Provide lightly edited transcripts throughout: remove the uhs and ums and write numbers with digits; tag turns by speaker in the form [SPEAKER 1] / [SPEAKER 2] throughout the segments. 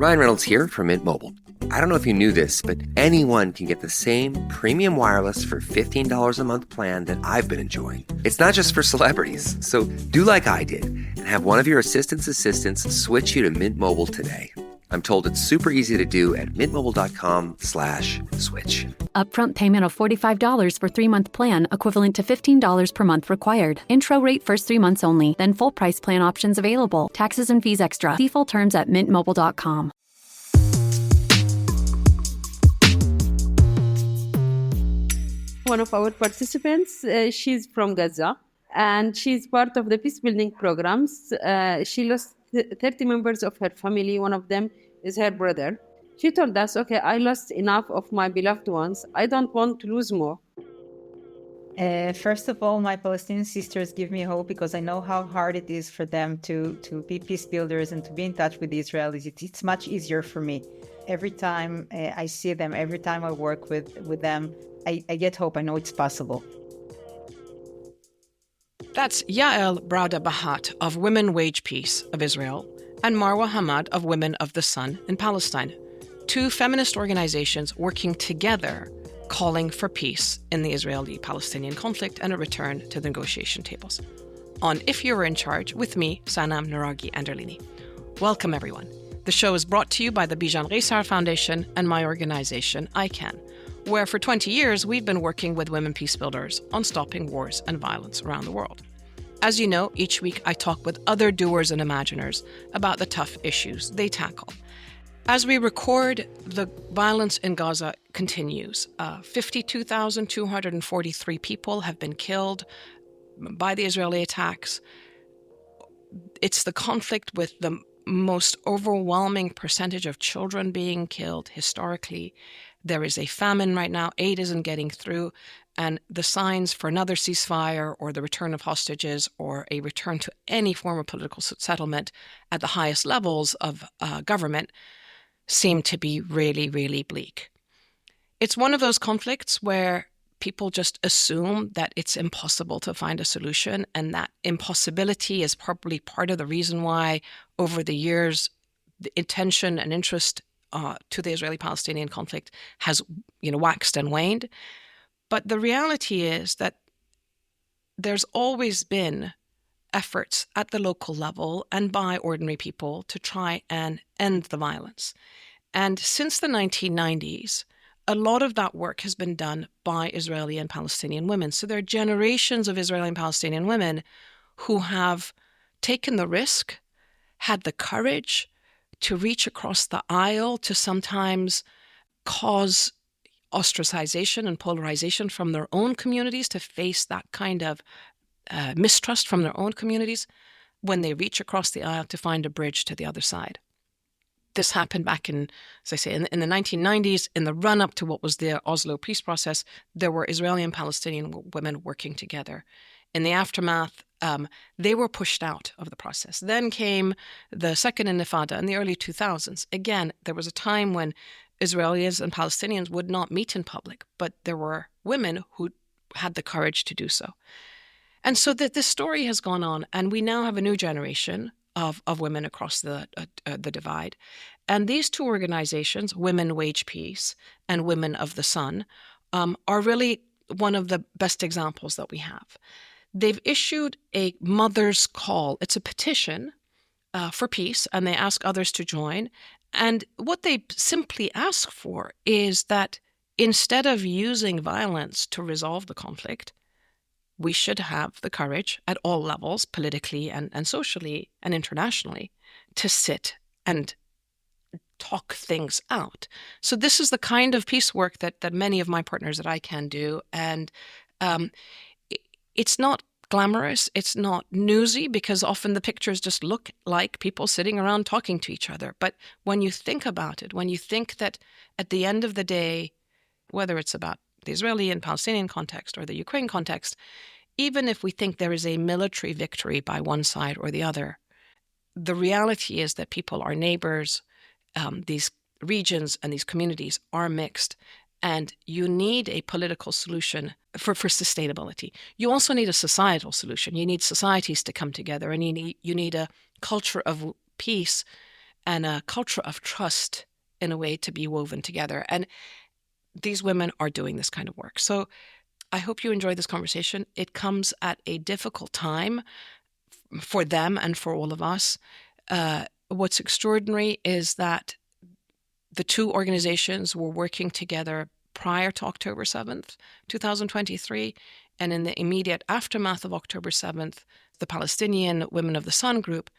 [SPEAKER 1] Ryan Reynolds here from Mint Mobile. I don't know if you knew this, but anyone can get the same premium wireless for $15 a month plan that I've been enjoying. It's not just for celebrities. So do like I did and have one of your assistants switch you to Mint Mobile today. I'm told it's super easy to do at mintmobile.com/switch.
[SPEAKER 2] Upfront payment of $45 for 3-month plan, equivalent to $15 per month required. Intro rate first 3 months only, then full price plan options available. Taxes and fees extra. See full terms at mintmobile.com.
[SPEAKER 3] One of our participants, she's from Gaza, and she's part of the peacebuilding programs. She lost 30 members of her family. One of them is her brother. She told us, okay, I lost enough of my beloved ones. I don't want to lose more.
[SPEAKER 4] First of all, my Palestinian sisters give me hope because I know how hard it is for them to be peace builders and to be in touch with the Israelis. It's much easier for me. Every time I see them, every time I work with them, I get hope. I know it's possible.
[SPEAKER 5] That's Yael Braudo-Bahat of Women Wage Peace of Israel and Marwa Hammad of Women of the Sun in Palestine, two feminist organizations working together, calling for peace in the Israeli-Palestinian conflict and a return to the negotiation tables. On If You Were in Charge, with me, Sanam Naraghi Anderlini. Welcome, everyone. The show is brought to you by the Bijan Reisar Foundation and my organization, ICAN, where for 20 years we've been working with women peacebuilders on stopping wars and violence around the world. As you know, each week I talk with other doers and imaginers about the tough issues they tackle. As we record, the violence in Gaza continues. 52,243 people have been killed by the Israeli attacks. It's the conflict with the most overwhelming percentage of children being killed historically. There is a famine right now. Aid isn't getting through. And the signs for another ceasefire or the return of hostages or a return to any form of political settlement at the highest levels of government seem to be really, really bleak. It's one of those conflicts where people just assume that it's impossible to find a solution, and that impossibility is probably part of the reason why over the years the attention and interest to the Israeli-Palestinian conflict has, waxed and waned. But the reality is that there's always been efforts at the local level and by ordinary people to try and end the violence. And since the 1990s, a lot of that work has been done by Israeli and Palestinian women. So there are generations of Israeli and Palestinian women who have taken the risk, had the courage to reach across the aisle, to sometimes cause ostracization and polarization from their own communities, to face that kind of mistrust from their own communities when they reach across the aisle to find a bridge to the other side. This happened back in, as I say, in the 1990s, in the run-up to what was the Oslo peace process. There were Israeli and Palestinian women working together. In the aftermath, they were pushed out of the process. Then came the second Intifada in the early 2000s. Again, there was a time when Israelis and Palestinians would not meet in public, but there were women who had the courage to do so. And so this story has gone on, and we now have a new generation of women across the divide. And these two organizations, Women Wage Peace and Women of the Sun, are really one of the best examples that we have. They've issued a mother's call. It's a petition for peace, and they ask others to join. And what they simply ask for is that instead of using violence to resolve the conflict, we should have the courage at all levels, politically and socially and internationally, to sit and talk things out. So this is the kind of peace work that many of my partners at ICAN do. And it's not glamorous, it's not newsy, because often the pictures just look like people sitting around talking to each other. But when you think about it, when you think that at the end of the day, whether it's about the Israeli and Palestinian context or the Ukraine context, even if we think there is a military victory by one side or the other, the reality is that people are neighbors, these regions and these communities are mixed, and you need a political solution for sustainability. You also need a societal solution. You need societies to come together, and you need a culture of peace and a culture of trust in a way to be woven together. And these women are doing this kind of work. So I hope you enjoy this conversation. It comes at a difficult time for them and for all of us. What's extraordinary is that the two organizations were working together prior to October 7th, 2023. And in the immediate aftermath of October 7th, the Palestinian Women of the Sun group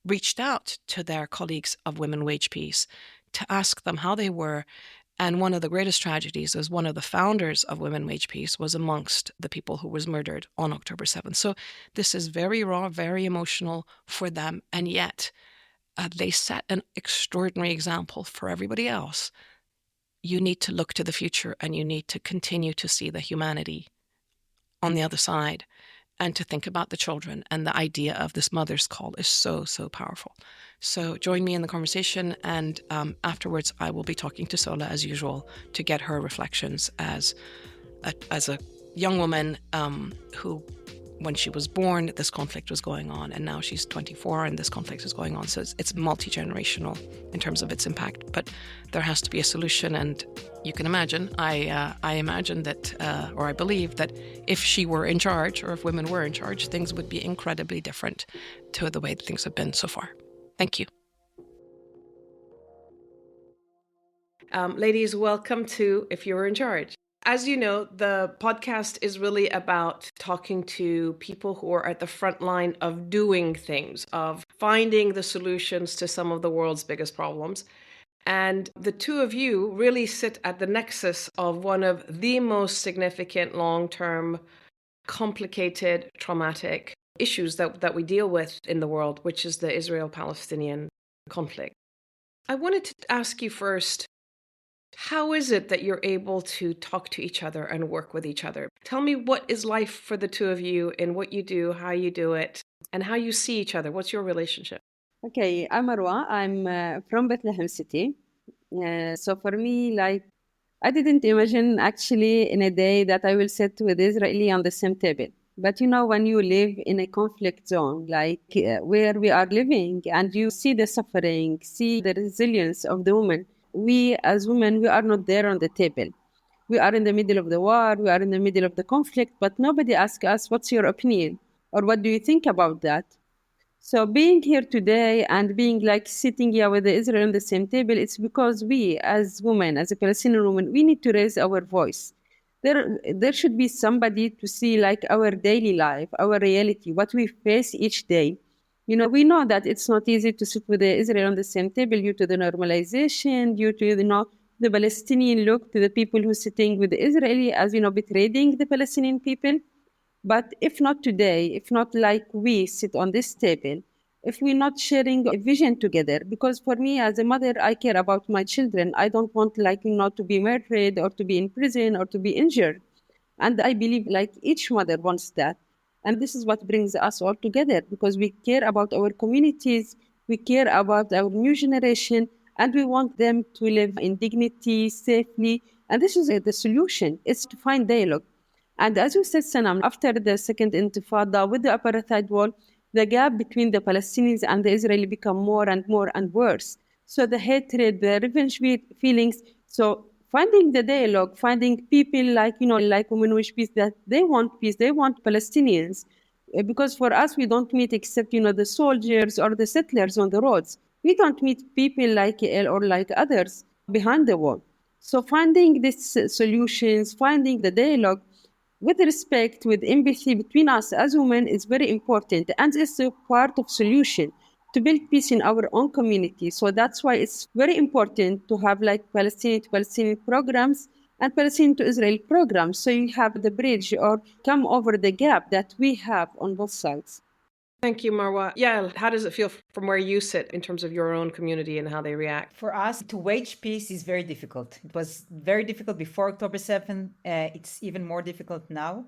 [SPEAKER 5] reached out to their colleagues of Women Wage Peace to ask them how they were. And one of the greatest tragedies is one of the founders of Women Wage Peace was amongst the people who was murdered on October 7th. So this is very raw, very emotional for them. And yet they set an extraordinary example for everybody else. You need to look to the future, and you need to continue to see the humanity on the other side, and to think about the children. And the idea of this mother's call is so, so powerful. So join me in the conversation, and afterwards I will be talking to Sola as usual to get her reflections as a young woman who, when she was born, this conflict was going on, and now she's 24 and this conflict is going on. So it's multi-generational in terms of its impact, but there has to be a solution. And you can imagine, I imagine that, or I believe that if she were in charge, or if women were in charge, things would be incredibly different to the way that things have been so far. Thank you. Ladies, welcome to If You Were in Charge. As you know, the podcast is really about talking to people who are at the front line of doing things, of finding the solutions to some of the world's biggest problems. And the two of you really sit at the nexus of one of the most significant, long-term, complicated, traumatic issues that we deal with in the world, which is the Israel-Palestinian conflict. I wanted to ask you first, how is it that you're able to talk to each other and work with each other? Tell me, what is life for the two of you in what you do, how you do it, and how you see each other? What's your relationship?
[SPEAKER 3] Okay, I'm Marwa. I'm from Bethlehem City. So for me, I didn't imagine actually in a day that I will sit with Israeli on the same table. But when you live in a conflict zone, where we are living, and you see the suffering, see the resilience of the women, we as women, we are not there on the table. We are in the middle of the war, we are in the middle of the conflict, but nobody asks us, what's your opinion? Or what do you think about that? So being here today and being sitting here with the Israel on the same table, it's because we as women, as a Palestinian woman, we need to raise our voice. There should be somebody to see our daily life, our reality, what we face each day. We know that it's not easy to sit with the Israel on the same table due to the normalization, due to, the Palestinian look to the people who are sitting with the Israeli as, betraying the Palestinian people. But if not today, if not we sit on this table, if we're not sharing a vision together, because for me as a mother, I care about my children. I don't want not to be murdered or to be in prison or to be injured. And I believe each mother wants that. And this is what brings us all together, because we care about our communities, we care about our new generation, and we want them to live in dignity, safely. And this is the solution, is to find dialogue. And as you said, Sanam, after the second intifada, with the apartheid wall, the gap between the Palestinians and the Israeli become more and more and worse. So the hatred, the revenge feelings. So finding the dialogue, finding people like Women Wish Peace, that they want peace, they want Palestinians. Because for us, we don't meet except, the soldiers or the settlers on the roads. We don't meet people like Yael or like others behind the wall. So finding these solutions, finding the dialogue, with respect, with empathy between us as women is very important, and it's a part of solution to build peace in our own community. So that's why it's very important to have Palestinian to Palestinian programs and Palestinian to Israel programs. So you have the bridge or come over the gap that we have on both sides.
[SPEAKER 5] Thank you, Marwa. Yael, how does it feel from where you sit in terms of your own community and how they react?
[SPEAKER 4] For us, to wage peace is very difficult. It was very difficult before October 7th. It's even more difficult now.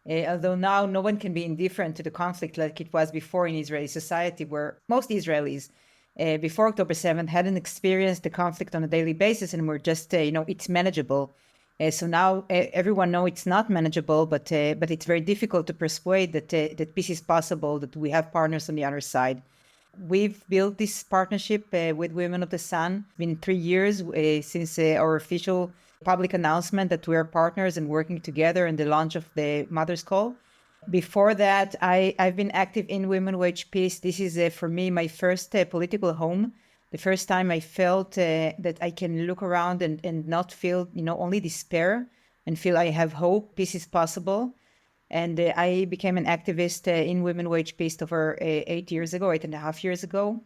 [SPEAKER 4] Although now no one can be indifferent to the conflict like it was before in Israeli society, where most Israelis before October 7th hadn't experienced the conflict on a daily basis and were just, it's manageable. So now everyone knows it's not manageable, but it's very difficult to persuade that peace is possible, that we have partners on the other side. We've built this partnership with Women of the Sun. It's been 3 years since our official public announcement that we are partners and working together in the launch of the Mother's Call. Before that, I've been active in Women Wage Peace. This is, for me, my first political home. The first time I felt that I can look around and not feel, only despair and feel I have hope, peace is possible. And I became an activist in Women Wage Peace over 8.5 years ago.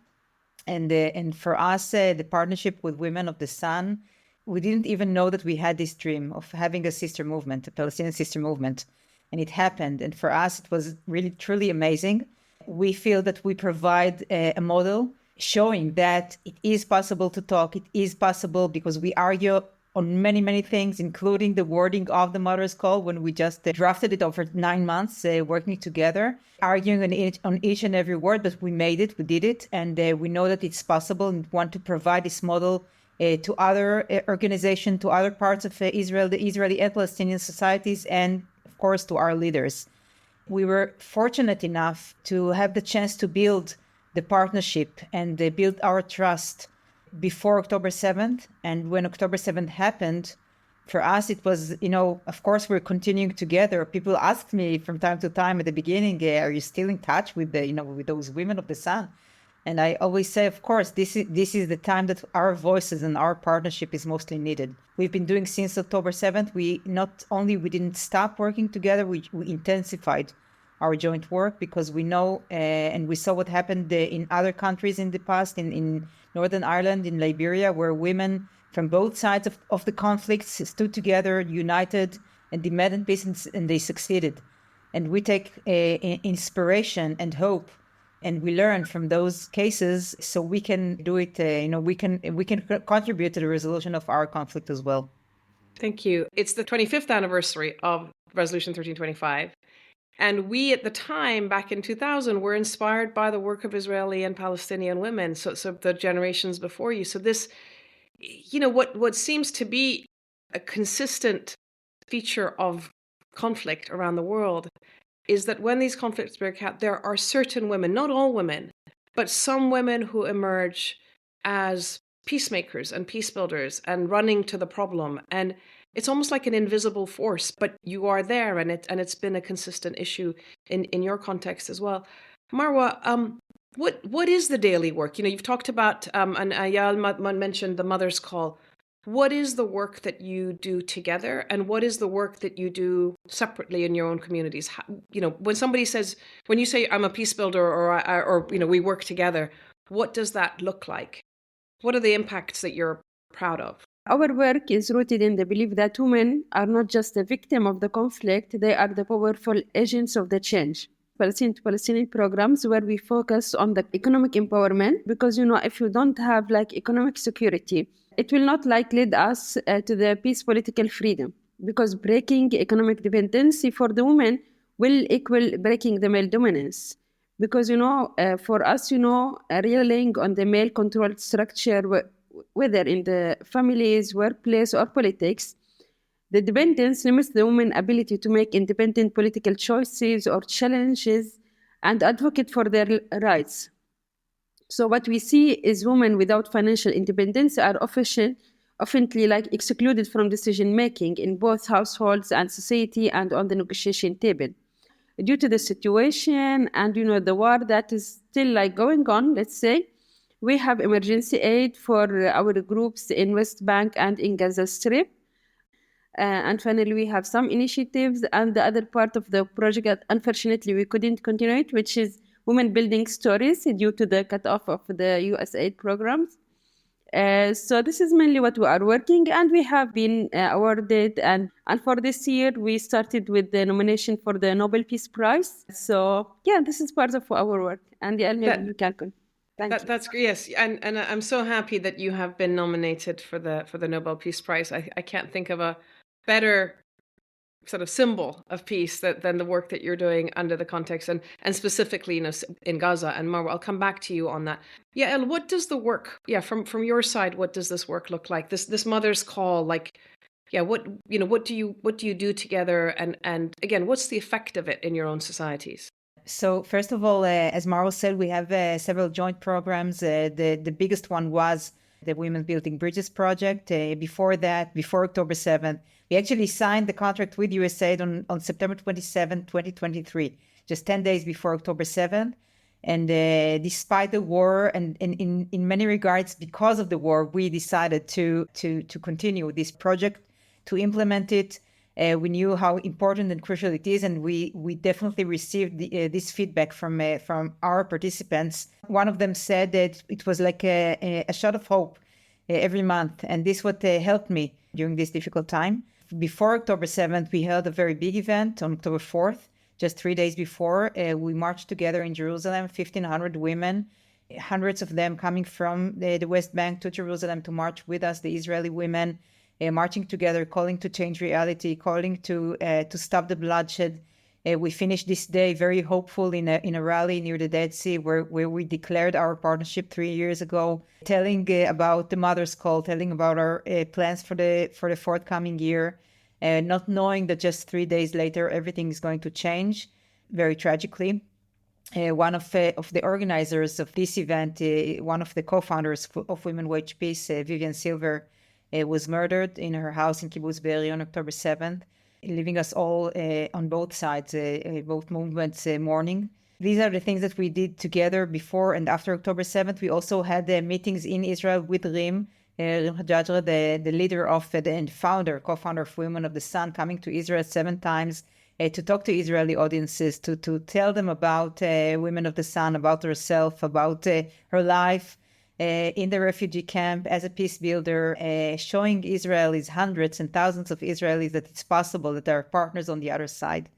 [SPEAKER 4] And for us, the partnership with Women of the Sun, we didn't even know that we had this dream of having a sister movement, a Palestinian sister movement. And it happened. And for us, it was really, truly amazing. We feel that we provide a model showing that it is possible to talk. It is possible because we argue on many, many things, including the wording of the Mother's Call when we just drafted it over 9 months, working together, arguing on each and every word, but we made it, we did it, and we know that it's possible and want to provide this model to other organizations, to other parts of Israel, the Israeli and Palestinian societies, and of course to our leaders. We were fortunate enough to have the chance to build the partnership and build our trust before October 7th. And when October 7th happened, for us, it was, of course, we're continuing together. People asked me from time to time at the beginning, are you still in touch with with those Women of the Sun? And I always say, of course, this is the time that our voices and our partnership is mostly needed. We've been doing since October 7th. We didn't stop working together, we intensified our joint work because we know and we saw what happened in other countries in the past, in Northern Ireland, in Liberia, where women from both sides of the conflict stood together, united, and demanded peace, and they succeeded. And we take inspiration and hope, and we learn from those cases so we can do it, we can contribute to the resolution of our conflict as well.
[SPEAKER 5] Thank you. It's the 25th anniversary of Resolution 1325. And we, at the time, back in 2000, were inspired by the work of Israeli and Palestinian women, so the generations before you. So this, what seems to be a consistent feature of conflict around the world is that when these conflicts break out, there are certain women, not all women, but some women who emerge as peacemakers and peacebuilders and running to the problem. And it's almost like an invisible force, but you are there, and it's been a consistent issue in your context as well. Marwa, what is the daily work? You've talked about, and Yael mentioned the Mother's Call. What is the work that you do together, and what is the work that you do separately in your own communities? When you say I'm a peace builder or we work together, what does that look like? What are the impacts that you're proud of?
[SPEAKER 3] Our work is rooted in the belief that women are not just a victim of the conflict, they are the powerful agents of the change. Palestinian programs where we focus on the economic empowerment, because if you don't have economic security, it will not lead us to the peace, political freedom, because breaking economic dependency for the women will equal breaking the male dominance. Because for us, relying on the male controlled structure, whether in the families, workplace, or politics, the dependence limits the woman's ability to make independent political choices or challenges and advocate for their rights. So what we see is women without financial independence are often excluded from decision making in both households and society and on the negotiation table. Due to the situation and the war that is still going on, let's say, we have emergency aid for our groups in West Bank and in Gaza Strip. And finally, we have some initiatives, and the other part of the project, unfortunately, we couldn't continue it, which is women building stories due to the cutoff of the USAID programs. So this is mainly what we are working, and we have been awarded. And for this year, we started with the nomination for the Nobel Peace Prize. So yeah, this is part of our work. And maybe you can continue.
[SPEAKER 5] That's great. Yes, and I'm so happy that you have been nominated for the Nobel Peace Prize. I can't think of a better sort of symbol of peace than the work that you're doing under the context and specifically in Gaza. And Marwa, I'll come back to you on that. Yael, what does the work? From your side, what does this work look like? This Mother's Call, what do you do together? And again, what's the effect of it in your own societies?
[SPEAKER 4] So first of all, as Marwa said, we have several joint programs. The biggest one was the Women Building Bridges project. Before that, before October 7th, we actually signed the contract with USAID on September 27, 2023, just 10 days before October 7th. And despite the war, and in many regards, because of the war, we decided to continue this project, to implement it. We knew how important and crucial it is, and we definitely received this feedback from our participants. One of them said that it was like a shot of hope every month, and this what helped me during this difficult time. Before October 7th, we held a very big event on October 4th. Just 3 days before, we marched together in Jerusalem, 1,500 women, hundreds of them coming from the West Bank to Jerusalem to march with us, the Israeli women, marching together, calling to change reality, calling to stop the bloodshed. We finished this day very hopeful in a rally near the Dead Sea, where we declared our partnership 3 years ago, telling about the Mother's Call, telling about our plans for the forthcoming year, not knowing that just 3 days later everything is going to change, very tragically. One of the organizers of this event, one of the co-founders of Women Wage Peace, Vivian Silver, was murdered in her house in Kibbutz Be'eri on October 7th, leaving us all on both sides, both movements, mourning. These are the things that we did together before and after October 7th. We also had meetings in Israel with Rim Hajjajra, the leader of and founder, co-founder of Women of the Sun, coming to Israel 7 times to talk to Israeli audiences, to tell them about Women of the Sun, about herself, about her life in the refugee camp as a peace builder, showing Israelis, hundreds and thousands of Israelis, that it's possible, that there are partners on the other side.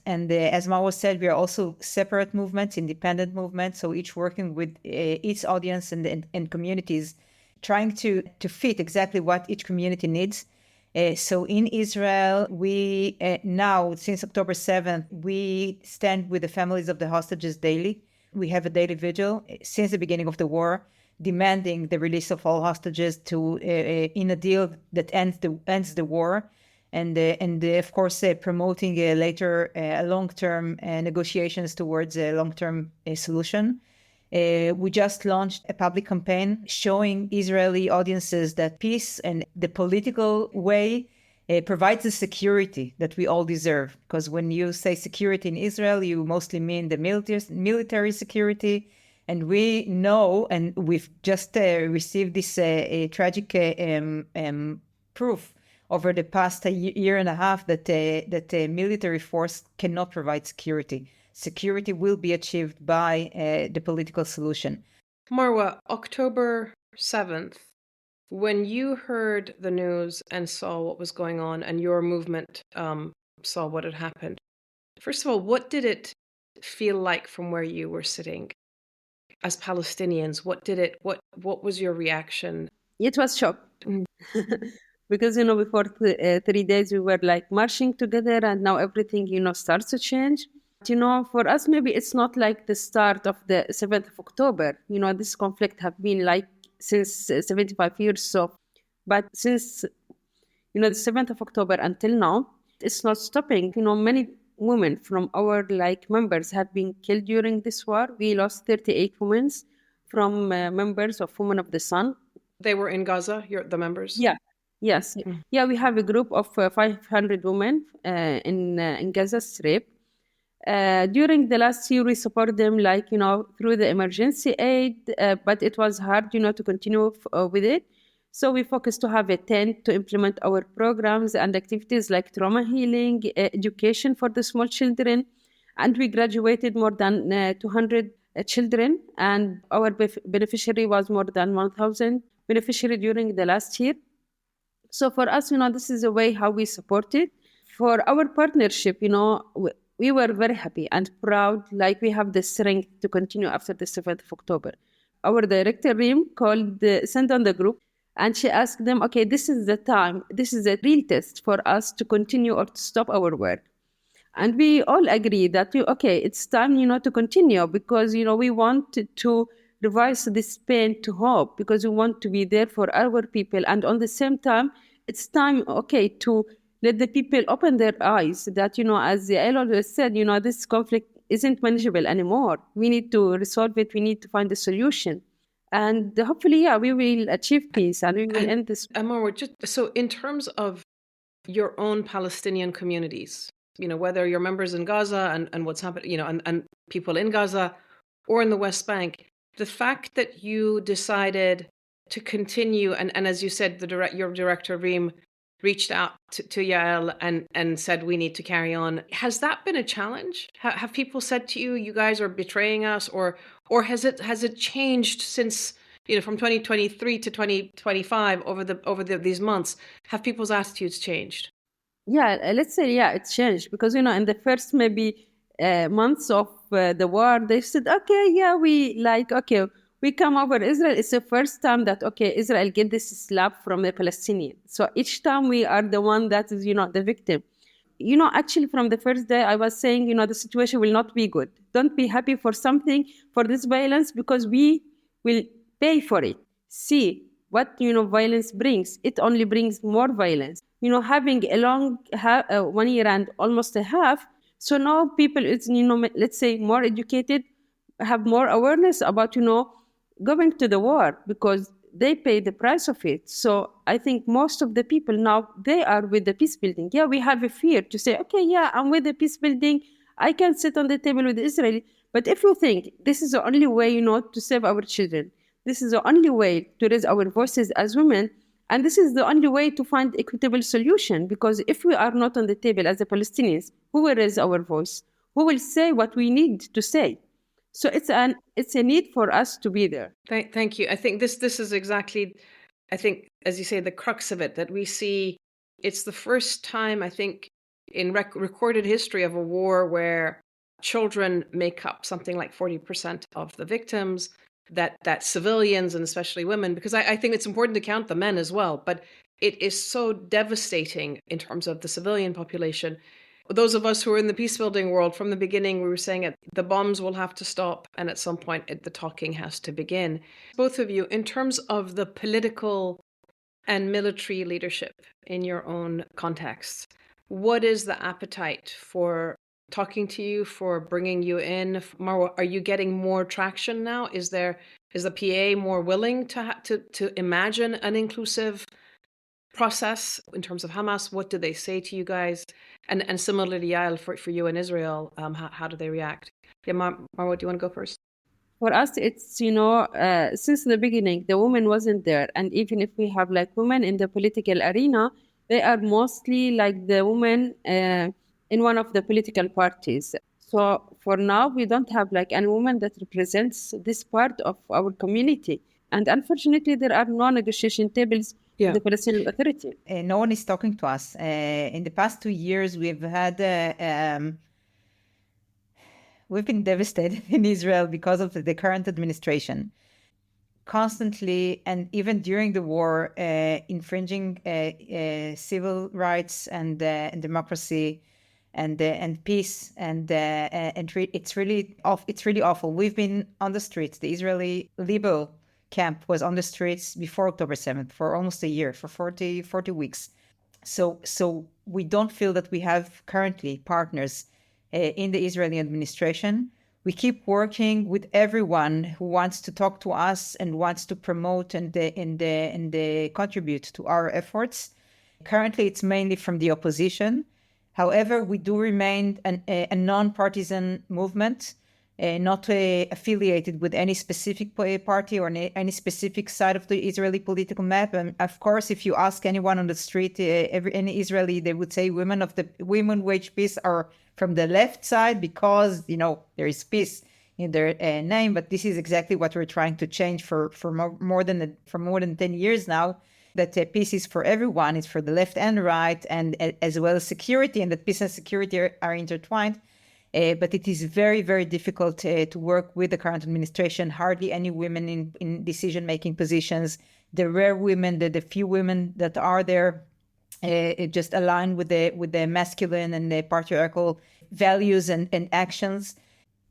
[SPEAKER 4] And as Marwa said, we are also separate movements, independent movements, so each working with its audience and communities, trying to fit exactly what each community needs. So in Israel, we now, since October 7th, we stand with the families of the hostages daily. We have a daily vigil since the beginning of the war, demanding the release of all hostages to in a deal that ends the war, and of course promoting later long-term negotiations towards a long-term solution. We just launched a public campaign showing Israeli audiences that peace and the political way provides the security that we all deserve. Because when you say security in Israel, you mostly mean the military security. And we know, and we've just received this tragic proof over the past year and a half that the military force cannot provide security. Security will be achieved by the political solution.
[SPEAKER 5] Marwa, October 7th, when you heard the news and saw what was going on and your movement saw what had happened, first of all, what did it feel like from where you were sitting? As Palestinians, what was your reaction?
[SPEAKER 3] It was shock. Because, before 3 days we were like marching together, and now everything, starts to change. For us, maybe it's not like the start of the 7th of October. This conflict have been like since 75 years. So, but since, the 7th of October until now, it's not stopping. Many women from our members have been killed during this war. We lost 38 women from members of Women of the Sun.
[SPEAKER 5] They were in Gaza, the members?
[SPEAKER 3] Yeah. Yes. Yeah, we have a group of 500 women in Gaza Strip. During the last year, we support them through the emergency aid, but it was hard, to continue with it. So we focused to have a tent to implement our programs and activities like trauma healing, education for the small children. And we graduated more than 200 children, and our beneficiary was more than 1,000 beneficiary during the last year. So for us, this is a way how we support it. For our partnership, we were very happy and proud, we have the strength to continue after the 7th of October. Our director, Rim, sent on the group, and she asked them, okay, this is the time, this is a real test for us to continue or to stop our work. And we all agree that, it's time, to continue, because, we want to revise this pain to hope, because we want to be there for our people. And on the same time, it's time, to let the people open their eyes that, as Yael always said, this conflict isn't manageable anymore. We need to resolve it. We need to find a solution. And hopefully, we will achieve peace and we will end this.
[SPEAKER 5] Marwa, just so in terms of your own Palestinian communities, whether you're members in Gaza and what's happened, and people in Gaza or in the West Bank, the fact that you decided to continue, and as you said, your director, Reem, reached out to Yael and said, we need to carry on. Has that been a challenge? Have people said to you, you guys are betraying us, or has it changed since, from 2023 to 2025 over these months? Have people's attitudes changed?
[SPEAKER 3] Yeah, let's say, it's changed because, in the first maybe months of the war, they said, we come over Israel. It's the first time that, Israel get this slap from the Palestinian. So each time we are the one that is, the victim. Actually from the first day I was saying, the situation will not be good. Don't be happy for something, for this violence, because we will pay for it. See what, violence brings. It only brings more violence. Having a long 1 year and almost a half. So now people is, let's say more educated, have more awareness about, going to the war because they pay the price of it. So I think most of the people now, they are with the peace building. Yeah, we have a fear to say, I'm with the peace building. I can sit on the table with Israel. But if you think this is the only way, to save our children, this is the only way to raise our voices as women, and this is the only way to find equitable solution, because if we are not on the table as the Palestinians, who will raise our voice? Who will say what we need to say? So it's a need for us to be there.
[SPEAKER 5] Thank you. I think this is exactly, as you say, the crux of it, that we see. It's the first time, I think, in recorded history of a war where children make up something like 40% of the victims, that civilians, and especially women, because I think it's important to count the men as well, but it is so devastating in terms of the civilian population. Those of us who are in the peacebuilding world, from the beginning, we were saying it, the bombs will have to stop, and at some point the talking has to begin. Both of you, in terms of the political and military leadership in your own context, what is the appetite for talking to you, for bringing you in? Marwa, are you getting more traction now? Is the PA more willing to imagine an inclusive process in terms of Hamas? What do they say to you guys? And similarly, Yael, for you in Israel, how do they react? Yeah, Marwa, do you want to go first?
[SPEAKER 3] For us, it's, since the beginning, the woman wasn't there. And even if we have like women in the political arena, they are mostly like the women in one of the political parties. So for now, we don't have like any woman that represents this part of our community. And unfortunately, there are no negotiation tables with the Palestinian Authority.
[SPEAKER 4] No one is talking to us. In the past 2 years, we've been devastated in Israel because of the current administration. Constantly, and even during the war, infringing civil rights and democracy and peace, and it's really awful. We've been on the streets. The Israeli liberal camp was on the streets before October 7th for almost a year, for 40 weeks. So we don't feel that we have currently partners in the Israeli administration. We keep working with everyone who wants to talk to us and wants to promote and contribute to our efforts. Currently, it's mainly from the opposition. However, we do remain a non-partisan movement, not affiliated with any specific party or any specific side of the Israeli political map. And of course, if you ask anyone on the street, any Israeli, they would say women wage peace are from the left side because, there is peace in their name. But this is exactly what we're trying to change for more than 10 years now, that peace is for everyone. It's for the left and right, and as well as security, and that peace and security are intertwined. But it is very, very difficult to work with the current administration. Hardly any women in decision-making positions. The rare women, the few women that are there, it just align with the masculine and the patriarchal values and actions.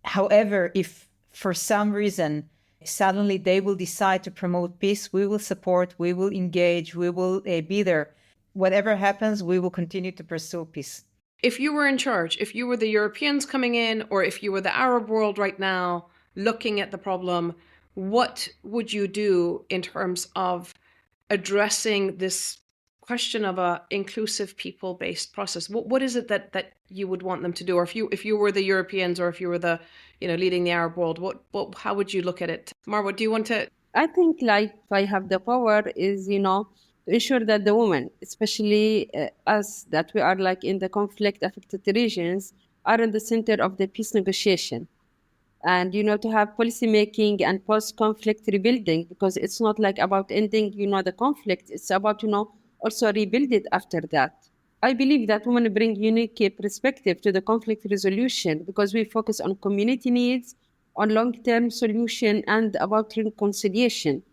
[SPEAKER 4] However, if for some reason suddenly they will decide to promote peace, we will support, we will engage, we will be there. Whatever happens, we will continue to pursue peace.
[SPEAKER 5] if you were in charge, if you were the Europeans coming in, or if you were the Arab world right now looking at the problem, what would you do in terms of addressing this question of a inclusive people-based process? What is it that you would want them to do? Or if you were the Europeans, or if you were the leading the Arab world, what how would you look at it? Marwa, do you want to?
[SPEAKER 3] I think, like, if I have the power, is, to ensure that the women, especially us, that we are like in the conflict affected regions, are in the center of the peace negotiation. And, to have policy making and post conflict rebuilding, because it's not like about ending, the conflict, it's about, also rebuild it after that. I believe that women bring unique perspective to the conflict resolution because we focus on community needs, on long-term solution, and about reconciliation.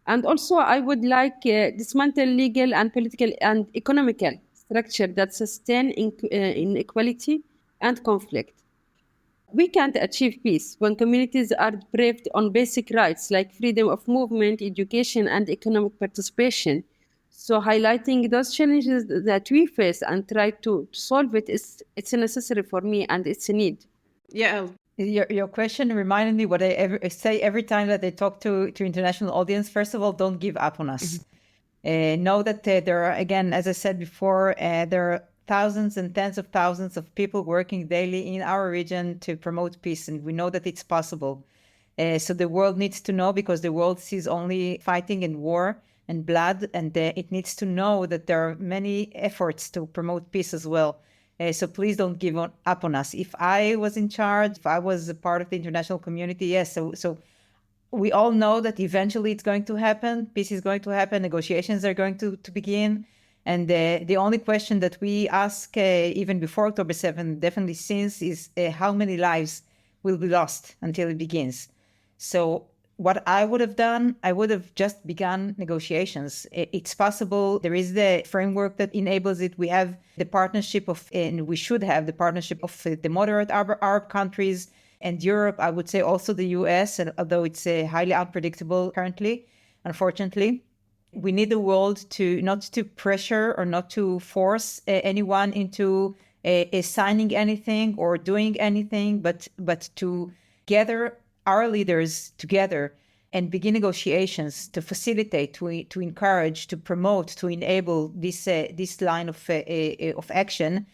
[SPEAKER 3] And also, I would like dismantle legal and political and economical structure that sustain inequality and conflict. We can't achieve peace when communities are deprived on basic rights like freedom of movement, education, and economic participation. So highlighting those challenges that we face and try to solve it is it's necessary for me and it's a need.
[SPEAKER 5] Yeah.
[SPEAKER 4] Your question reminded me what I say every time that I talk to international audience. First of all, don't give up on us. Know that there are, again, as I said before, there are thousands and tens of thousands of people working daily in our region to promote peace, and we know that it's possible. So the world needs to know, because the world sees only fighting and war and blood, and it needs to know that there are many efforts to promote peace as well. So please don't give up on us. If I was in charge, if I was a part of the international community, yes. So we all know that eventually it's going to happen. Peace is going to happen. Negotiations are going to begin. And the only question that we ask, even before October 7th, definitely since, is how many lives will be lost until it begins. So what I would have done, I would have just begun negotiations. It's possible. There is the framework that enables it. We have the partnership of, and we should have the partnership of the moderate Arab countries and Europe. I would say also the US, and although it's highly unpredictable currently, unfortunately. We need the world to not to pressure or not to force anyone into signing anything or doing anything, but to gather our leaders together and begin negotiations to facilitate, to encourage, to promote, to enable this line of action.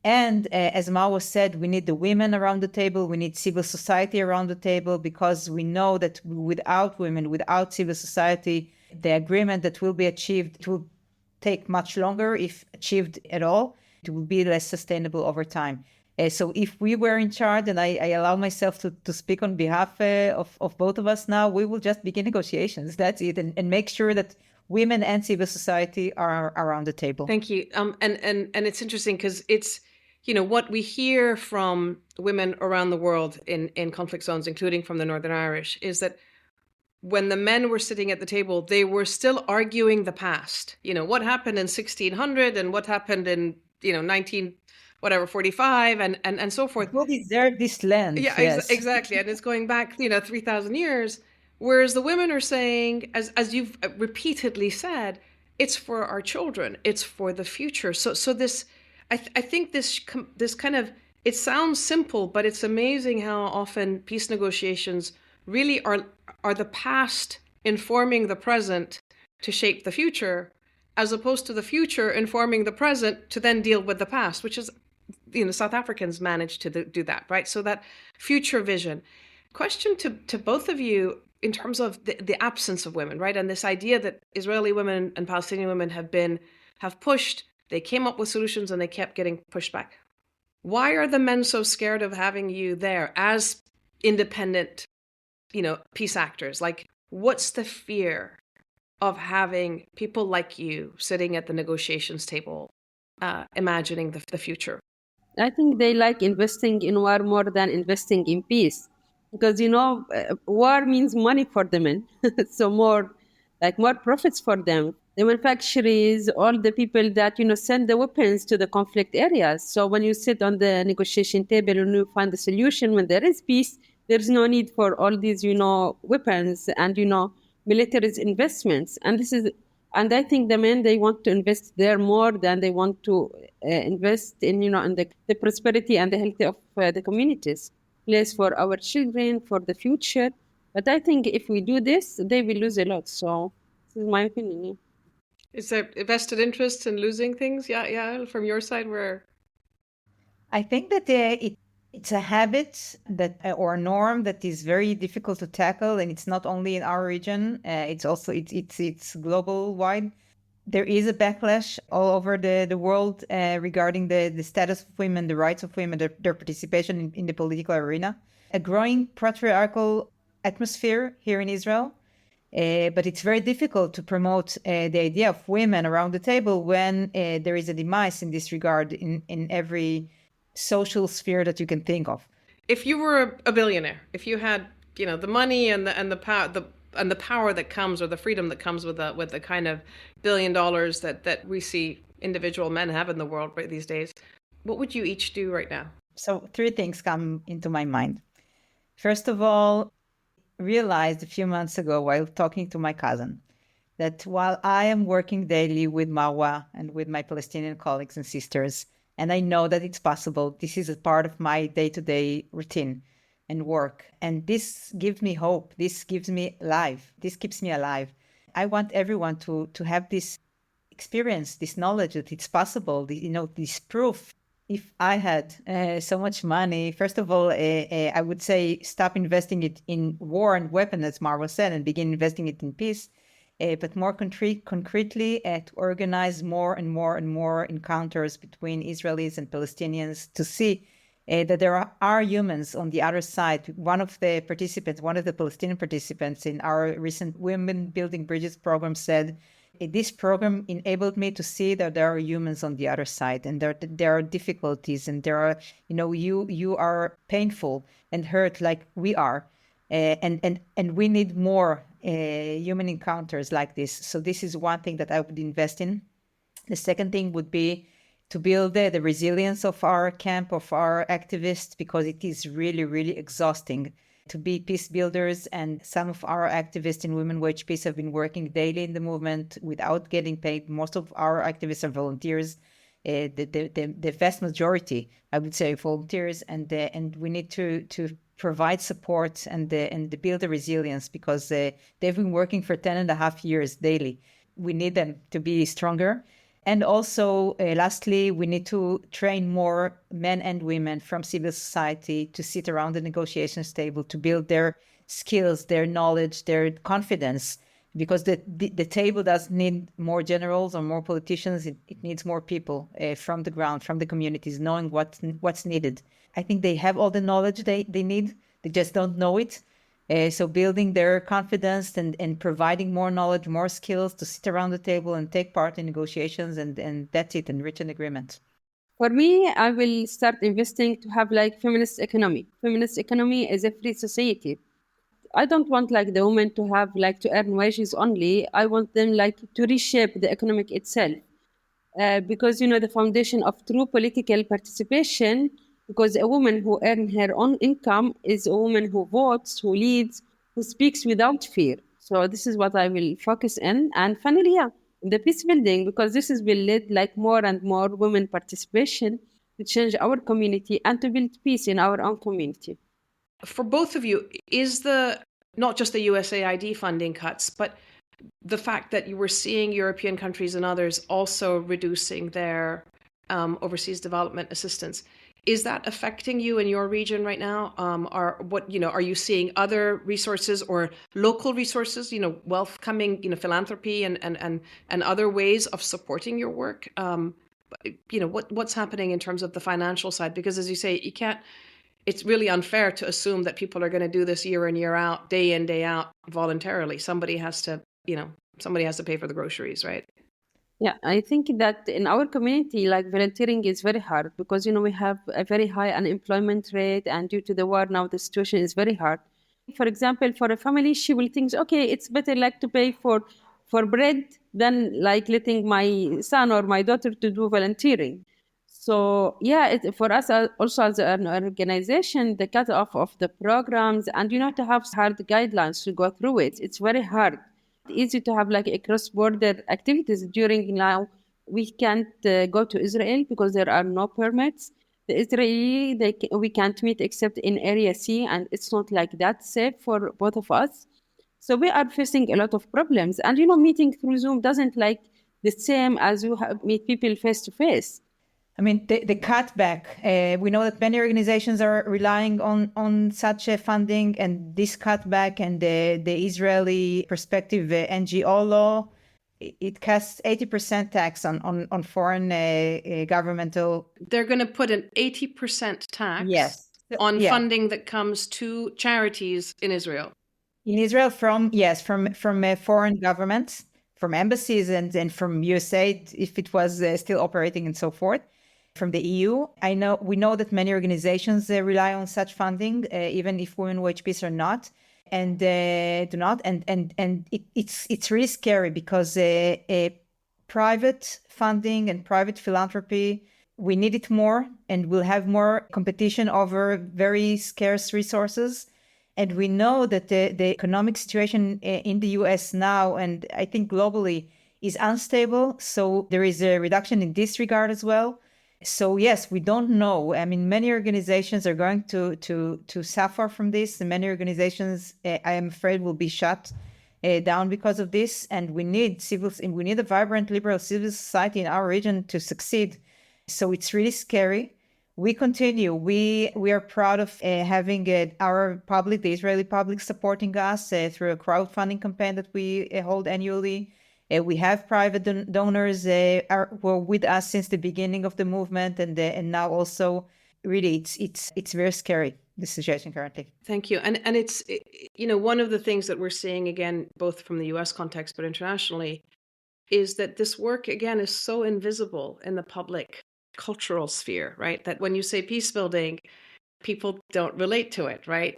[SPEAKER 4] And as Marwa said, we need the women around the table. We need civil society around the table, because we know that without women, without civil society, the agreement that will be achieved, it will take much longer, if achieved at all. It will be less sustainable over time. So if we were in charge, and I allow myself to speak on behalf of both of us now, we will just begin negotiations. That's it. And make sure that women and civil society are around the table.
[SPEAKER 5] Thank you. And it's interesting because it's, what we hear from women around the world in conflict zones, including from the Northern Irish, is that when the men were sitting at the table, they were still arguing the past. What happened in 1600 and what happened in 45 and so forth.
[SPEAKER 4] Who deserve this land?
[SPEAKER 5] Yeah,
[SPEAKER 4] yes.
[SPEAKER 5] Exactly. And it's going back 3,000 years. Whereas the women are saying, as you've repeatedly said, it's for our children, it's for the future. So this, I think this kind of, it sounds simple, but it's amazing how often peace negotiations really are the past informing the present to shape the future, as opposed to the future informing the present to then deal with the past, which is, South Africans managed to do that, right? So that future vision. Question to both of you in terms of the absence of women, right? And this idea that Israeli women and Palestinian women have pushed, they came up with solutions and they kept getting pushed back. Why are the men so scared of having you there as independent, peace actors? Like, what's the fear of having people like you sitting at the negotiations table, imagining the future?
[SPEAKER 3] I think they like investing in war more than investing in peace, because war means money for the men. So more profits for them. The manufacturers, all the people that send the weapons to the conflict areas. So when you sit on the negotiation table and you find the solution, when there is peace, there's no need for all these weapons and military investments. And this is And I think the men, they want to invest there more than they want to invest in, in the prosperity and the health of the communities, place for our children, for the future. But I think if we do this, they will lose a lot. So this is my opinion. Yeah.
[SPEAKER 6] Is there a vested interest in losing things? Yeah, from your side, where
[SPEAKER 4] I think that it's a habit that or a norm that is very difficult to tackle, and it's not only in our region. It's also it's global wide. There is a backlash all over the world regarding the status of women, the rights of women, their participation in the political arena. A growing patriarchal atmosphere here in Israel, but it's very difficult to promote the idea of women around the table when there is a demise in this regard in every social sphere that you can think of.
[SPEAKER 6] if you were a billionaire, if you had the money and the power the power that comes, or the freedom that comes with the kind of $1 billion that we see individual men have in the world right these days, what would you each do right now?
[SPEAKER 4] So three things come into my mind. First of all, realized a few months ago while talking to my cousin that while I am working daily with Marwa and with my Palestinian colleagues and sisters, and I know that it's possible, this is a part of my day-to-day routine and work. And this gives me hope. This gives me life. This keeps me alive. I want everyone to have this experience, this knowledge that it's possible, this proof. If I had so much money, first of all, I would say stop investing it in war and weapons, as Marwa said, and begin investing it in peace. But more concretely, to organize more and more and more encounters between Israelis and Palestinians to see that there are humans on the other side. One of the Palestinian participants in our recent Women Building Bridges program said, this program enabled me to see that there are humans on the other side, and there are difficulties, and there are, you are painful and hurt like we are, and we need more human encounters like this. So this is one thing that I would invest in. The second thing would be to build the resilience of our camp, of our activists, because it is really, really exhausting to be peace builders. And some of our activists in Women Wage Peace have been working daily in the movement without getting paid. Most of our activists are volunteers. The vast majority, I would say, volunteers, and we need to provide support and build the resilience, because they've been working for 10.5 years daily. We need them to be stronger. And also, lastly, we need to train more men and women from civil society to sit around the negotiations table to build their skills, their knowledge, their confidence, because the table doesn't need more generals or more politicians. It needs more people from the ground, from the communities, knowing what's needed. I think they have all the knowledge they need. They just don't know it. So building their confidence and providing more knowledge, more skills to sit around the table and take part in negotiations, and that's it, and reach an agreement.
[SPEAKER 3] For me, I will start investing to have feminist economy. Feminist economy is a free society. I don't want the women to have to earn wages only. I want them to reshape the economic itself. Because the foundation of true political participation, because a woman who earns her own income is a woman who votes, who leads, who speaks without fear. So this is what I will focus in. And finally, the peace building, because this will lead more and more women participation to change our community and to build peace in our own community.
[SPEAKER 6] For both of you, is not just the USAID funding cuts, but the fact that you were seeing European countries and others also reducing their overseas development assistance, is that affecting you in your region right now? Are you seeing other resources or local resources, wealth coming, philanthropy and other ways of supporting your work? What's happening in terms of the financial side? Because as you say, it's really unfair to assume that people are going to do this year in, year out, day in, day out, voluntarily. Somebody has to pay for the groceries, right?
[SPEAKER 3] Yeah, I think that in our community, volunteering is very hard because, we have a very high unemployment rate, and due to the war now, the situation is very hard. For example, for a family, she will think, okay, it's better to pay for bread than letting my son or my daughter to do volunteering. So for us also as an organization, the cutoff of the programs and to have hard guidelines to go through it, it's very hard. easy to have like a cross-border activities. During now, we can't go to Israel because there are no permits. The Israeli, we can't meet except in Area C, and it's not like that safe for both of us. So we are facing a lot of problems. And, meeting through Zoom doesn't like the same as you meet people face to face.
[SPEAKER 4] I mean, the cutback, we know that many organizations are relying on such a funding, and this cutback and the Israeli perspective NGO law, it casts 80% tax on foreign governmental.
[SPEAKER 6] They're going to put an 80% tax on funding that comes to charities in Israel.
[SPEAKER 4] In Israel from foreign governments, from embassies and from USAID, if it was still operating and so forth. From the EU, we know that many organizations rely on such funding, even if Women Wage Peace are not, and do not. And it's really scary because private funding and private philanthropy, we need it more, and we'll have more competition over very scarce resources. And we know that the economic situation in the US now, and I think globally, is unstable. So there is a reduction in this regard as well. So yes, we don't know. I mean, many organizations are going to suffer from this, and many organizations, I am afraid, will be shut down because of this. And we need a vibrant liberal civil society in our region to succeed. So it's really scary. We continue. We are proud of having our public, the Israeli public, supporting us through a crowdfunding campaign that we hold annually. We have private donors were with us since the beginning of the movement, and now also, really, it's very scary, the situation currently.
[SPEAKER 6] Thank you. And it's one of the things that we're seeing again, both from the U.S. context but internationally, is that this work again is so invisible in the public cultural sphere, right? That when you say peace building, people don't relate to it, right?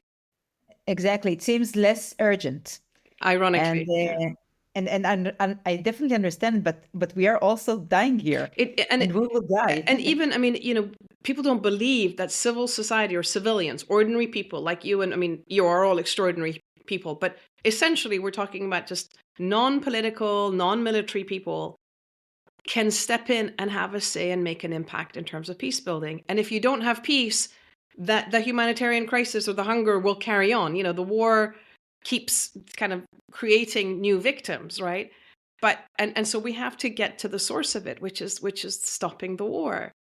[SPEAKER 4] Exactly. It seems less urgent.
[SPEAKER 6] Ironically.
[SPEAKER 4] And I definitely understand, but we are also dying here, and we will die.
[SPEAKER 6] And even, people don't believe that civil society or civilians, ordinary people like you, and you are all extraordinary people, but essentially we're talking about just non-political, non-military people can step in and have a say and make an impact in terms of peace building. And if you don't have peace, that the humanitarian crisis or the hunger will carry on. The war keeps kind of creating new victims, right? But and so we have to get to the source of it, which is stopping the war.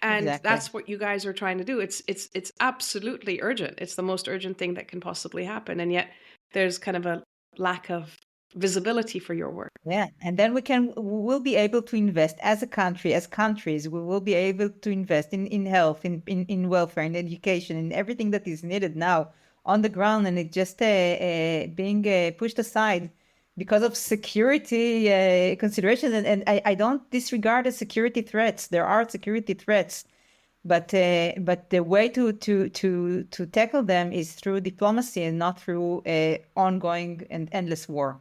[SPEAKER 6] And
[SPEAKER 4] Exactly.
[SPEAKER 6] That's what you guys are trying to do. It's absolutely urgent. It's the most urgent thing that can possibly happen. And yet there's kind of a lack of visibility for your work.
[SPEAKER 4] Yeah. And then we will be able to invest as a country, as countries, we will be able to invest in health, in welfare, in education, in everything that is needed now on the ground, and it just being pushed aside because of security considerations. And I don't disregard the security threats. There are security threats, but the way to tackle them is through diplomacy and not through ongoing and endless war.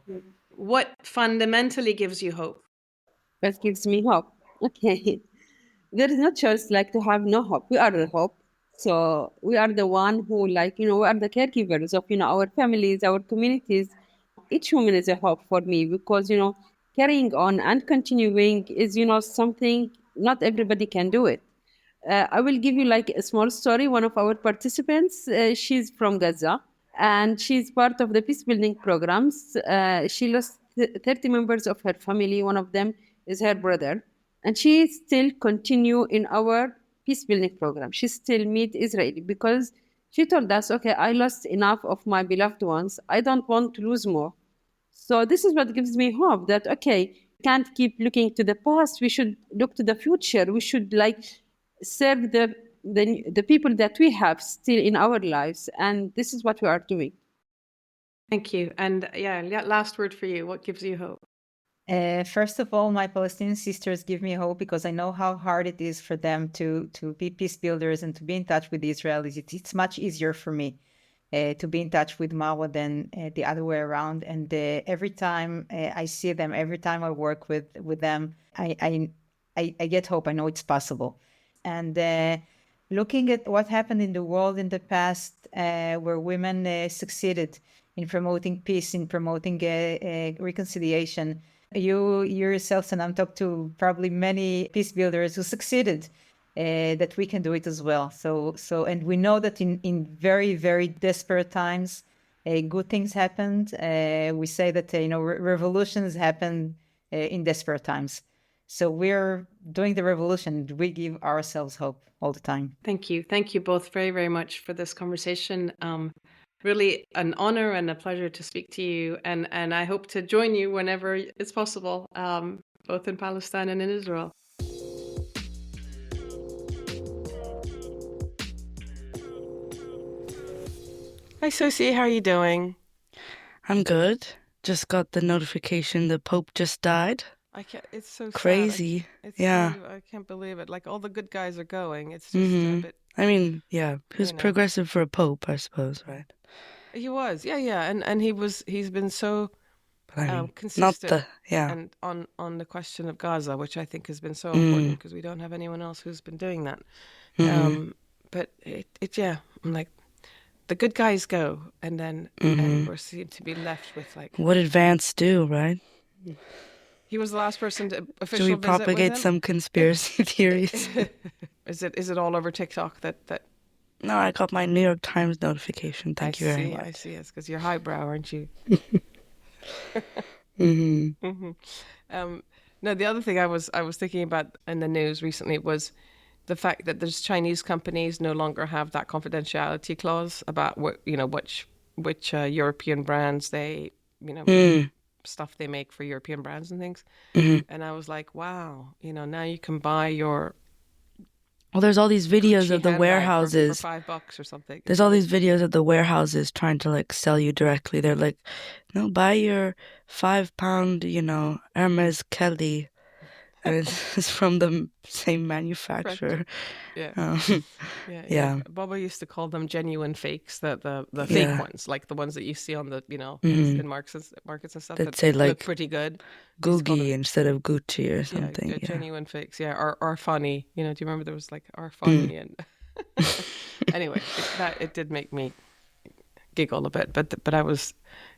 [SPEAKER 6] What fundamentally gives you hope?
[SPEAKER 3] What gives me hope? Okay. There is no choice like to have no hope. We are the hope. So we are the one who we are the caregivers of, our families, our communities. Each woman is a hope for me because, carrying on and continuing is, something not everybody can do it. I will give you like a small story. One of our participants, she's from Gaza and she's part of the peacebuilding programs. She lost 30 members of her family. One of them is her brother. And she still continue in our peacebuilding program. She still meet Israeli because she told us, okay, I lost enough of my beloved ones. I don't want to lose more. So this is what gives me hope that, okay, we can't keep looking to the past. We should look to the future. We should serve the people that we have still in our lives. And this is what we are doing.
[SPEAKER 6] Thank you. And last word for you. What gives you hope?
[SPEAKER 4] First of all, my Palestinian sisters give me hope because I know how hard it is for them to be peace builders and to be in touch with the Israelis. It's much easier for me to be in touch with Marwa than the other way around. And every time I see them, every time I work with them, I get hope. I know it's possible. And looking at what happened in the world in the past, where women succeeded in promoting peace, in promoting reconciliation. You yourself, Sanam, talked to probably many peace builders who succeeded, that we can do it as well. And we know that in very, very desperate times, good things happened. We say that, revolutions happen in desperate times. So we're doing the revolution. We give ourselves hope all the time.
[SPEAKER 6] Thank you. Thank you both very, very much for this conversation. Really an honor and a pleasure to speak to you. And I hope to join you whenever it's possible, both in Palestine and in Israel.
[SPEAKER 7] Hi, Susie. How are you doing?
[SPEAKER 8] I'm good. Just got the notification the Pope just died.
[SPEAKER 7] It's so
[SPEAKER 8] crazy.
[SPEAKER 7] Sad.
[SPEAKER 8] Yeah.
[SPEAKER 7] I can't believe it. Like, all the good guys are going. It's just a bit.
[SPEAKER 8] I mean, yeah, he was progressive for a Pope, I suppose, right?
[SPEAKER 7] He was, yeah. And he's been so consistent. And on the question of Gaza, which I think has been so important, because we don't have anyone else who's been doing that. But I'm like, the good guys go, and then and we're seen to be left with like.
[SPEAKER 8] What did Vance do, right?
[SPEAKER 7] He was the last person to officially
[SPEAKER 8] visit. Should we propagate some conspiracy theories?
[SPEAKER 7] Is it all over TikTok that?
[SPEAKER 8] No, I got my New York Times notification. Thank you very much.
[SPEAKER 7] I see. It's because you're highbrow, aren't you? No, the other thing I was thinking about in the news recently was the fact that there's Chinese companies no longer have that confidentiality clause about which European brands they stuff they make for European brands and things. And I was like, wow, now you can buy your.
[SPEAKER 8] Well, there's all these videos
[SPEAKER 7] Gucci
[SPEAKER 8] of the warehouses
[SPEAKER 7] for $5 or something.
[SPEAKER 8] There's all these videos of the warehouses trying to like sell you directly. They're like, no, buy your £5, Hermes Kelly, and it's from the same manufacturer.
[SPEAKER 7] Yeah. Yeah. Baba used to call them genuine fakes, the fake ones, like the ones that you see on the in markets and stuff
[SPEAKER 8] that say like
[SPEAKER 7] look pretty good.
[SPEAKER 8] Googie instead of Gucci or something.
[SPEAKER 7] Yeah, genuine fakes. Yeah, are funny. Do you remember there was like are funny and anyway, it did make me giggle a bit, but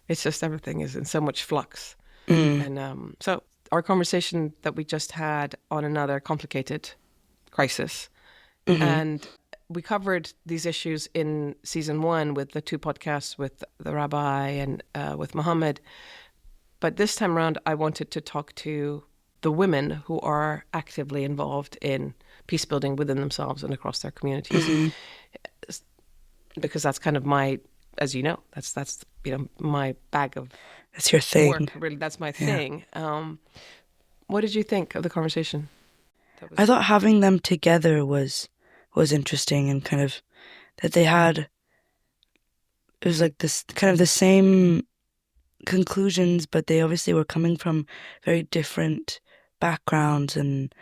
[SPEAKER 7] it's just everything is in so much flux, and so. Our conversation that we just had on another complicated crisis. And we covered these issues in season 1 with the 2 podcasts with the rabbi and with Muhammad. But this time around, I wanted to talk to the women who are actively involved in peace building within themselves and across their communities. Because that's kind of my, as you know, that's my bag of
[SPEAKER 8] That's your thing.
[SPEAKER 7] Work, really, that's my thing. What did you think of the conversation?
[SPEAKER 8] I thought having them together was interesting, and kind of that they had. It was like this kind of the same conclusions, but they obviously were coming from very different backgrounds, and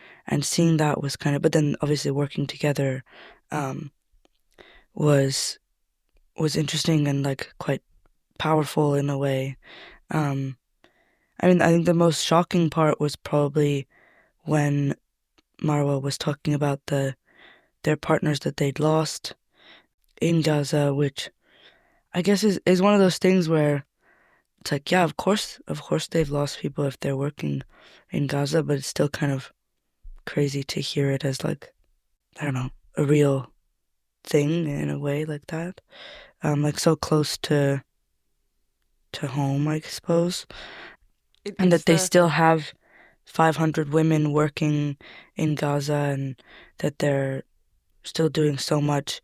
[SPEAKER 8] seeing that was kind of. But then obviously working together, was interesting and like quite powerful in a way. I think the most shocking part was probably when Marwa was talking about their partners that they'd lost in Gaza, which I guess is one of those things where it's like, yeah, of course they've lost people if they're working in Gaza, but it's still kind of crazy to hear it as like, I don't know, a real thing in a way like that. Like so close to home, I suppose. And that they still have 500 women working in Gaza, and that they're still doing so much.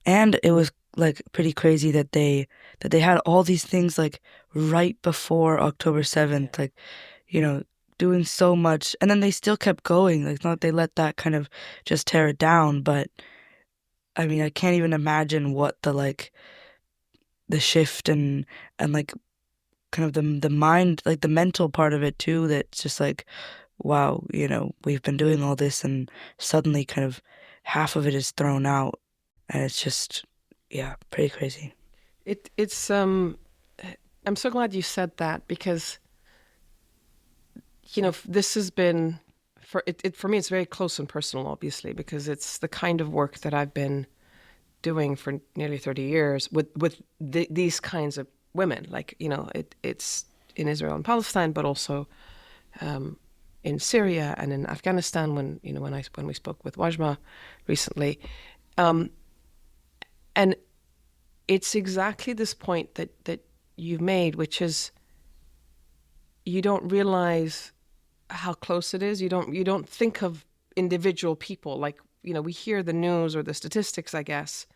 [SPEAKER 8] And it was like pretty crazy that they had all these things like right before October 7th, like, doing so much. And then they still kept going. Like, not they let that kind of just tear it down. But I mean, I can't even imagine what the shift and like kind of the mind, like the mental part of it too, that's just like, wow, we've been doing all this and suddenly kind of half of it is thrown out, and it's just, yeah, pretty crazy.
[SPEAKER 7] It's I'm so glad you said that, because this has been for me, it's very close and personal, obviously, because it's the kind of work that I've been doing for nearly 30 years with these kinds of women. Like, it's in Israel and Palestine, but also in Syria and in Afghanistan. When we spoke with Wajma recently, and it's exactly this point that you've made, which is you don't realize how close it is. You don't think of individual people. Like, we hear the news or the statistics, I guess,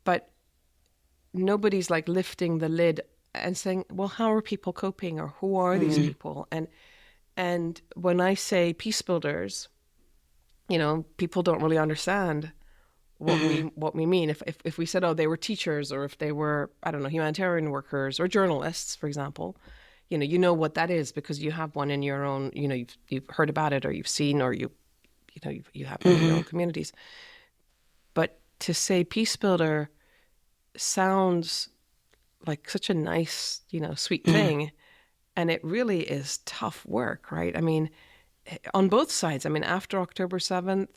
[SPEAKER 7] but nobody's like lifting the lid and saying, well, how are people coping, or who are these people? And when I say Peacebuilders, people don't really understand what we mean. If we said, oh, they were teachers, or if they were, I don't know, humanitarian workers or journalists, for example, you know what that is because you have one in your own, you've heard about it, or you've seen, or you have one in your own communities. But to say Peacebuilder sounds like such a nice, sweet thing. And it really is tough work, right? I mean, on both sides. I mean, after October 7th,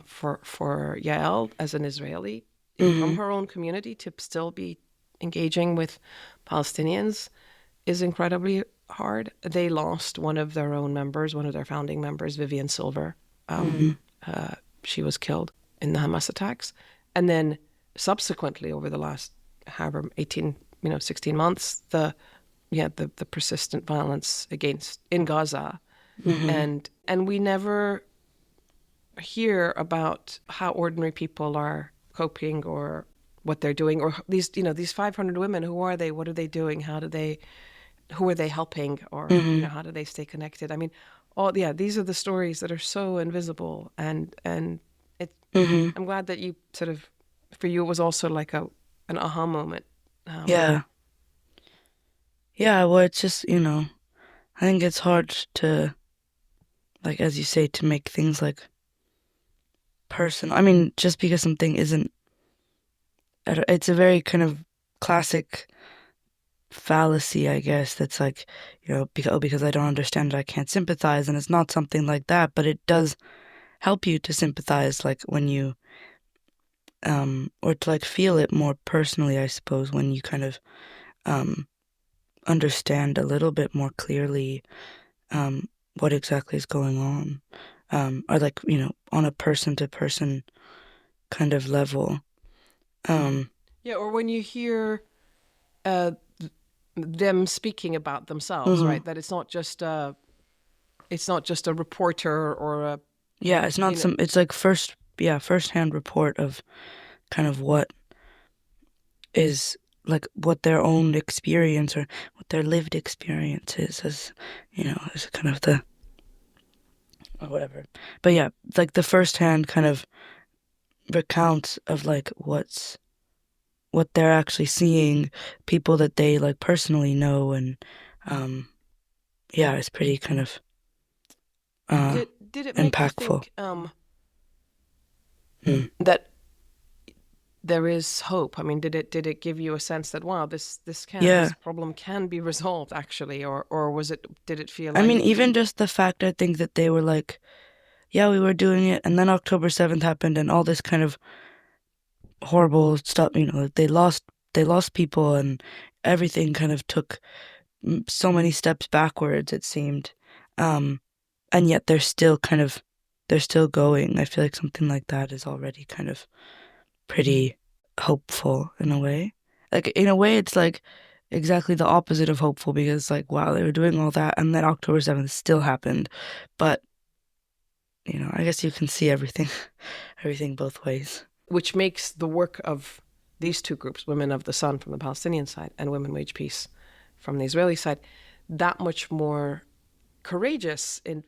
[SPEAKER 7] for Yael as an Israeli from her own community to still be engaging with Palestinians is incredibly hard. They lost one of their own members, one of their founding members, Vivian Silver. She was killed in the Hamas attacks. And then subsequently, over the last 16 months, the persistent violence in Gaza. And we never hear about how ordinary people are coping or what they're doing, or these 500 women. Who are they? What are they doing? Who are they helping? Or how do they stay connected? I mean, these are the stories that are so invisible, and it. I'm glad that you sort of, for you, it was also like an aha moment.
[SPEAKER 8] Yeah, well, it's just, I think it's hard to, like, as you say, to make things like personal. I mean, just because something isn't, it's a very kind of classic fallacy, I guess, that's like, because I don't understand it, I can't sympathize, and it's not something like that, but it does help you to sympathize, like, when you, or to, like, feel it more personally, I suppose, when you kind of, understand a little bit more clearly what exactly is going on, or like, on a person-to-person kind of level.
[SPEAKER 7] Or when you hear them speaking about themselves, right? That it's not just a reporter or a...
[SPEAKER 8] Yeah, it's not it's like first-hand report of kind of what is, like, what their own experience or what their lived experience is, as as kind of the, or whatever. But yeah, like the first-hand kind of recounts of like what they're actually seeing, people that they like personally know, and it's pretty kind of
[SPEAKER 7] did it make
[SPEAKER 8] impactful.
[SPEAKER 7] You think that there is hope? I mean, did it give you a sense that, wow, this problem can be resolved actually, or did it feel like...
[SPEAKER 8] I mean, even just the fact, I think, that they were like, yeah, we were doing it, and then October 7th happened, and all this kind of horrible stuff, they lost people, and everything kind of took so many steps backwards, it seemed, and yet they're still going. I feel like something like that is already kind of pretty hopeful in a way. Like, in a way, it's like exactly the opposite of hopeful, because like, wow, they were doing all that, and then October 7th still happened. But I guess you can see everything both ways.
[SPEAKER 7] Which makes the work of these two groups, Women of the Sun from the Palestinian side and Women Wage Peace from the Israeli side, that much more courageous in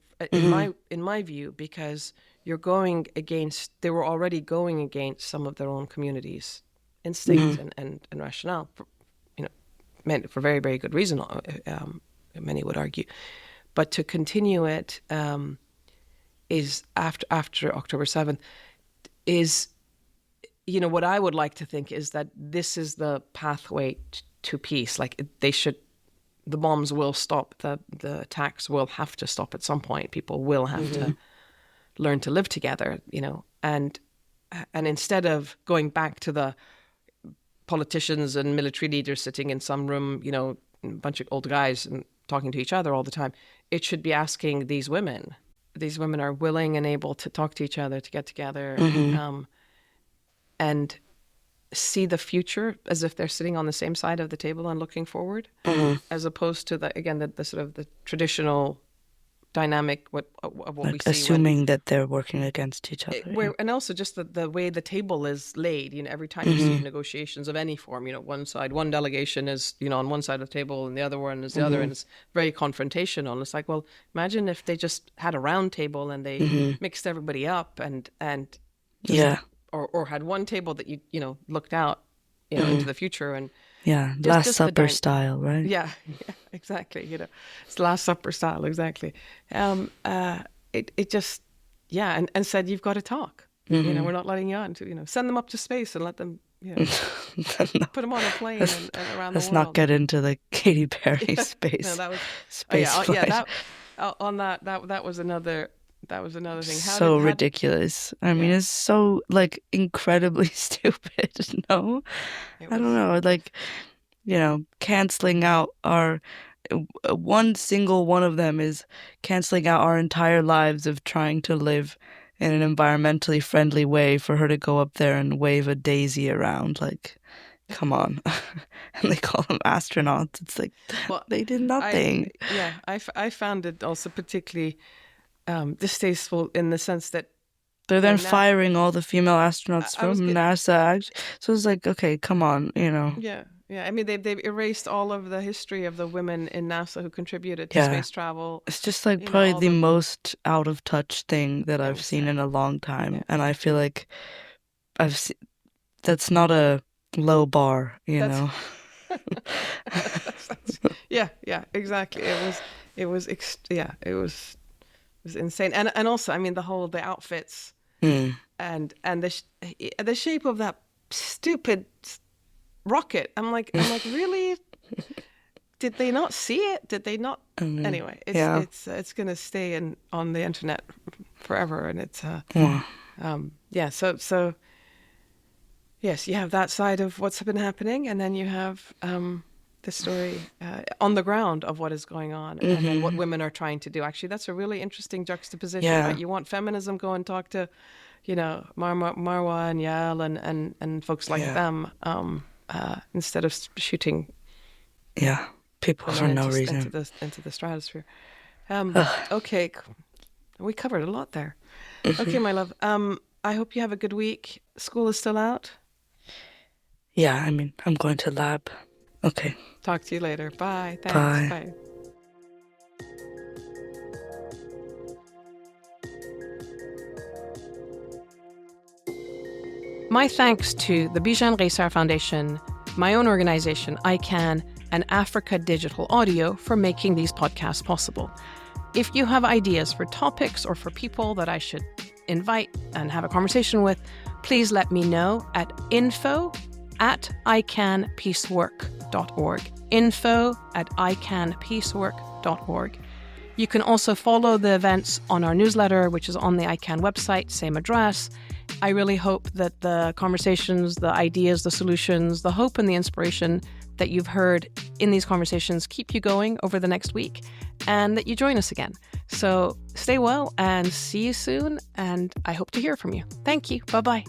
[SPEAKER 7] my view, because they were already going against some of their own communities' instincts and rationale, for very, very good reason, many would argue. But to continue it is after October 7th is, what I would like to think is that this is the pathway to peace. Like, the bombs will stop, the attacks will have to stop at some point. People will have to learn to live together, and instead of going back to the politicians and military leaders sitting in some room, a bunch of old guys and talking to each other all the time. It should be asking these women. These women are willing and able to talk to each other, to get together, and see the future as if they're sitting on the same side of the table and looking forward, as opposed to the sort of the traditional dynamic of what we see.
[SPEAKER 8] Assuming that they're working against each other.
[SPEAKER 7] And also just the way the table is laid, every time you see negotiations of any form, one delegation is, on one side of the table and the other one is the other, and it's very confrontational. It's like, well, imagine if they just had a round table and they mixed everybody up and or had one table that you looked out, into the future and
[SPEAKER 8] Last Supper style, right?
[SPEAKER 7] Yeah, exactly. It's Last Supper style, exactly. It just, and said, you've got to talk. We're not letting you on. Send them up to space and let them, put them on a plane and around the world.
[SPEAKER 8] Let's not get into the Katy Perry space.
[SPEAKER 7] No, that was
[SPEAKER 8] space flight.
[SPEAKER 7] That was another. That was another thing.
[SPEAKER 8] So ridiculous. I mean, it's so incredibly stupid. No, I don't know. Canceling out our one single one of them is canceling out our entire lives of trying to live in an environmentally friendly way for her to go up there and wave a daisy around. Come on. And they call them astronauts. It's they did nothing.
[SPEAKER 7] I found it also particularly distasteful in the sense that
[SPEAKER 8] they're then firing all the female astronauts from NASA. So it's okay, come on,
[SPEAKER 7] Yeah. I mean, they've erased all of the history of the women in NASA who contributed to space travel.
[SPEAKER 8] It's just probably the most out of touch thing that I've seen in a long time, and I feel like that's not a low bar,
[SPEAKER 7] Exactly. It was insane, and also, I mean, the outfits and the shape of that stupid rocket. I'm like, really? Did they not see it? Did they not? Anyway, it's gonna stay on the internet forever, and it's So yes, you have that side of what's been happening, and then you have the story on the ground of what is going on and then what women are trying to do. Actually, that's a really interesting juxtaposition.
[SPEAKER 8] Yeah.
[SPEAKER 7] Right? You want feminism, go and talk to, Marwa and Yael and folks like them instead of shooting.
[SPEAKER 8] Yeah, people for no reason
[SPEAKER 7] into the stratosphere. Okay, we covered a lot there. Okay, my love. I hope you have a good week. School is still out.
[SPEAKER 8] Yeah, I mean, I'm going to lab. Okay.
[SPEAKER 7] Talk to you later. Bye. Thanks.
[SPEAKER 8] Bye.
[SPEAKER 7] Bye. My thanks to the Bijan Reisar Foundation, my own organization, ICANN, and Africa Digital Audio for making these podcasts possible. If you have ideas for topics or for people that I should invite and have a conversation with, please let me know at info@icanpeacework.org. info@icanpeacework.org. You can also follow the events on our newsletter, which is on the ICANN website, same address. I really hope that the conversations, the ideas, the solutions, the hope and the inspiration that you've heard in these conversations keep you going over the next week, and that you join us again. So stay well and see you soon, and I hope to hear from you. Thank you. Bye-bye.